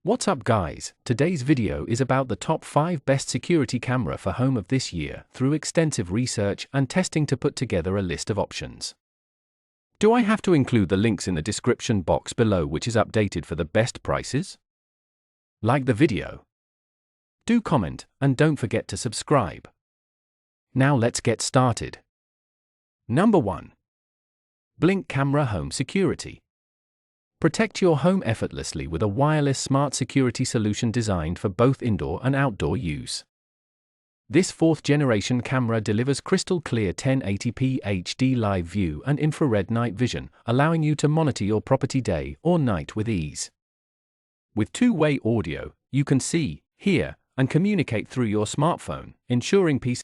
What's up guys, today's video is about the top 5 best security camera for home of this year through extensive research and testing to put together a list of options. Do I have to include the links in the description box below which is updated for the best prices? Like the video. Do comment and don't forget to subscribe. Now let's get started. Number 1. Blink Camera Home Security. Protect your home effortlessly with a wireless smart security solution designed for both indoor and outdoor use. This 4th-generation camera delivers crystal clear 1080p HD live view and infrared night vision, allowing you to monitor your property day or night with ease. With two-way audio, you can see, hear, and communicate through your smartphone, ensuring peace.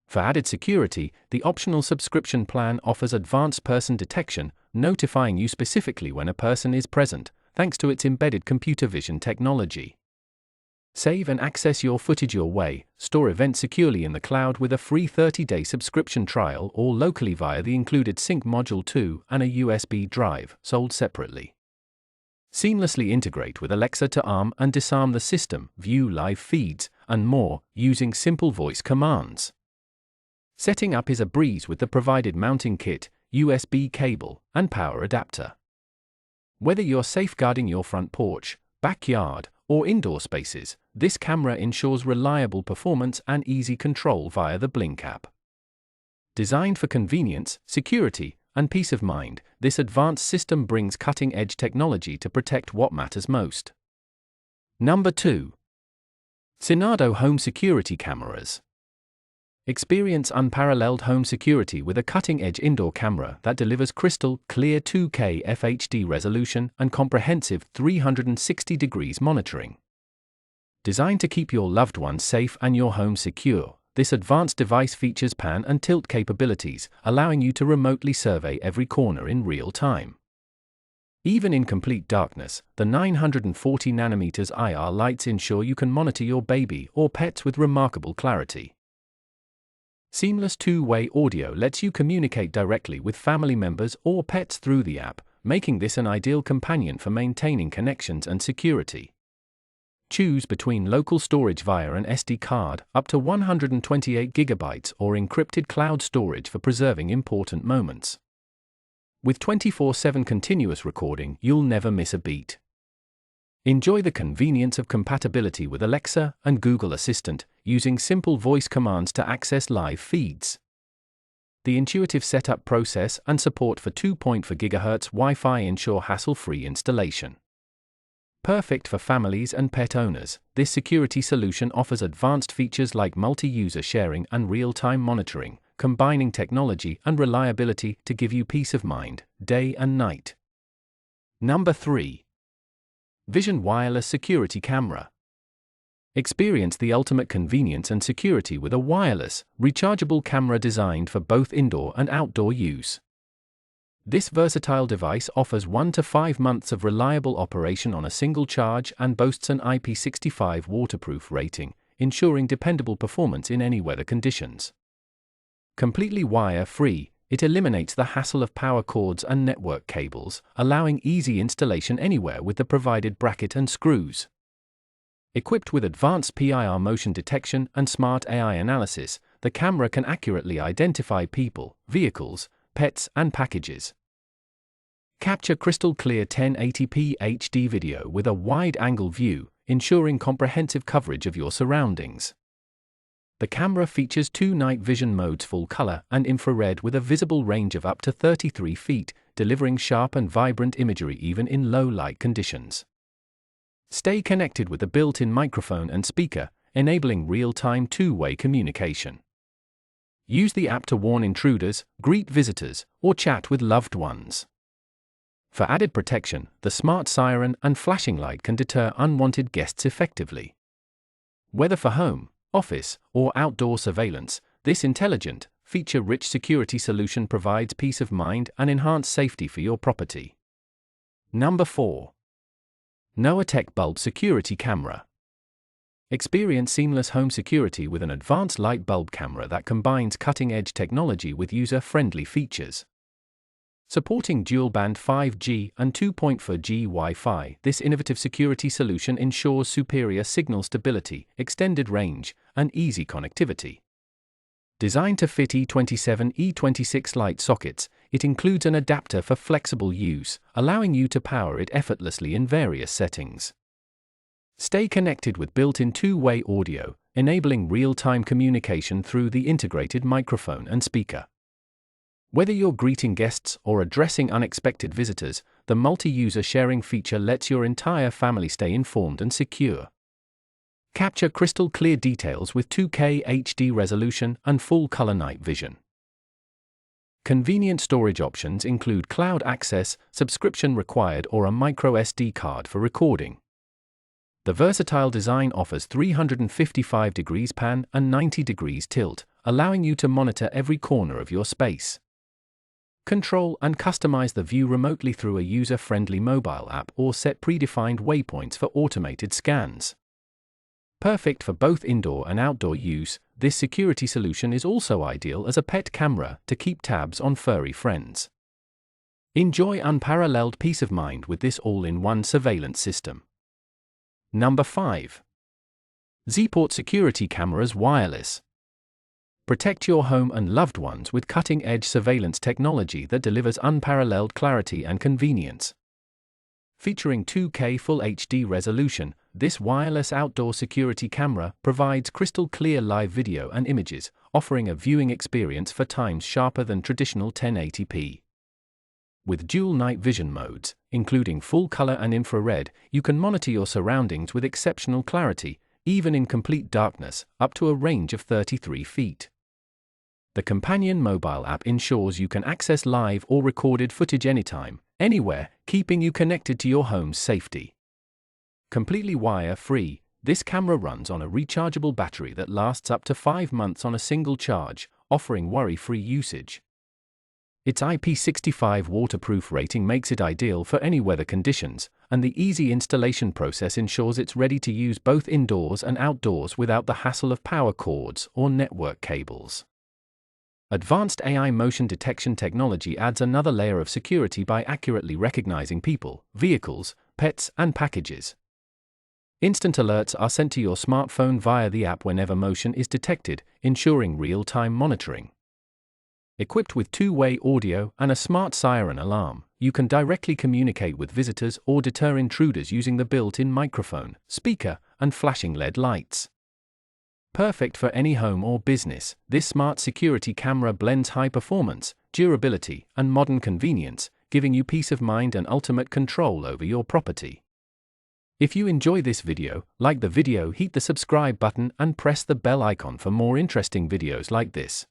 For added security, the optional subscription plan offers advanced person detection, notifying you specifically when a person is present, thanks to its embedded computer vision technology. Save and access your footage your way, store events securely in the cloud with a free 30-day subscription trial or locally via the included Sync Module 2 and a USB drive, sold separately. Seamlessly integrate with Alexa to arm and disarm the system, view live feeds, and more, using simple voice commands. Setting up is a breeze with the provided mounting kit, USB cable, and power adapter. Whether you're safeguarding your front porch, backyard, or indoor spaces, this camera ensures reliable performance and easy control via the Blink app. Designed for convenience, security, and peace of mind, this advanced system brings cutting-edge technology to protect what matters most. Number 2. Cinnado Home Security Cameras. Experience unparalleled home security with a cutting-edge indoor camera that delivers crystal clear 2K FHD resolution and comprehensive 360 degrees monitoring. Designed to keep your loved ones safe and your home secure, this advanced device features pan and tilt capabilities, allowing you to remotely survey every corner in real time. Even in complete darkness, the 940 nanometers IR lights ensure you can monitor your baby or pets with remarkable clarity. Seamless two-way audio lets you communicate directly with family members or pets through the app, making this an ideal companion for maintaining connections and security. Choose between local storage via an SD card, up to 128 GB, or encrypted cloud storage for preserving important moments. With 24/7 continuous recording, you'll never miss a beat. Enjoy the convenience of compatibility with Alexa and Google Assistant, using simple voice commands to access live feeds. The intuitive setup process and support for 2.4 GHz Wi-Fi ensure hassle-free installation. Perfect for families and pet owners, this security solution offers advanced features like multi-user sharing and real-time monitoring, combining technology and reliability to give you peace of mind, day and night. Number 3. Vision Wireless Security Camera. Experience the ultimate convenience and security with a wireless, rechargeable camera designed for both indoor and outdoor use. This versatile device offers 1 to 5 months of reliable operation on a single charge and boasts an IP65 waterproof rating, ensuring dependable performance in any weather conditions. Completely wire-free, it eliminates the hassle of power cords and network cables, allowing easy installation anywhere with the provided bracket and screws. Equipped with advanced PIR motion detection and smart AI analysis, the camera can accurately identify people, vehicles, pets, and packages. Capture crystal clear 1080p HD video with a wide-angle view, ensuring comprehensive coverage of your surroundings. The camera features 2 night vision modes, full color and infrared, with a visible range of up to 33 feet, delivering sharp and vibrant imagery even in low light conditions. Stay connected with the built-in microphone and speaker, enabling real-time two-way communication. Use the app to warn intruders, greet visitors, or chat with loved ones. For added protection, the smart siren and flashing light can deter unwanted guests effectively. Whether for home, office, or outdoor surveillance, this intelligent, feature-rich security solution provides peace of mind and enhanced safety for your property. Number 4. NoahTec Bulb Security Camera. Experience seamless home security with an advanced light bulb camera that combines cutting-edge technology with user-friendly features. Supporting dual-band 5G and 2.4G Wi-Fi, this innovative security solution ensures superior signal stability, extended range, and easy connectivity. Designed to fit E27, E26 light sockets, it includes an adapter for flexible use, allowing you to power it effortlessly in various settings. Stay connected with built-in two-way audio, enabling real-time communication through the integrated microphone and speaker. Whether you're greeting guests or addressing unexpected visitors, the multi-user sharing feature lets your entire family stay informed and secure. Capture crystal clear details with 2K HD resolution and full-color night vision. Convenient storage options include cloud access, subscription required, or a micro SD card for recording. The versatile design offers 355 degrees pan and 90 degrees tilt, allowing you to monitor every corner of your space. Control and customize the view remotely through a user-friendly mobile app or set predefined waypoints for automated scans. Perfect for both indoor and outdoor use, this security solution is also ideal as a pet camera to keep tabs on furry friends. Enjoy unparalleled peace of mind with this all-in-one surveillance system. Number 5. ZEEPORTE Security Cameras Wireless. Protect your home and loved ones with cutting-edge surveillance technology that delivers unparalleled clarity and convenience. Featuring 2K Full HD resolution, this wireless outdoor security camera provides crystal-clear live video and images, offering a viewing experience 4 times sharper than traditional 1080p. With dual night vision modes, including full color and infrared, you can monitor your surroundings with exceptional clarity, even in complete darkness, up to a range of 33 feet. The companion mobile app ensures you can access live or recorded footage anytime, anywhere, keeping you connected to your home's safety. Completely wire-free, this camera runs on a rechargeable battery that lasts up to 5 months on a single charge, offering worry-free usage. Its IP65 waterproof rating makes it ideal for any weather conditions, and the easy installation process ensures it's ready to use both indoors and outdoors without the hassle of power cords or network cables. Advanced AI motion detection technology adds another layer of security by accurately recognizing people, vehicles, pets, and packages. Instant alerts are sent to your smartphone via the app whenever motion is detected, ensuring real-time monitoring. Equipped with two-way audio and a smart siren alarm, you can directly communicate with visitors or deter intruders using the built-in microphone, speaker, and flashing LED lights. Perfect for any home or business, this smart security camera blends high performance, durability, and modern convenience, giving you peace of mind and ultimate control over your property. If you enjoy this video, like the video, hit the subscribe button and press the bell icon for more interesting videos like this.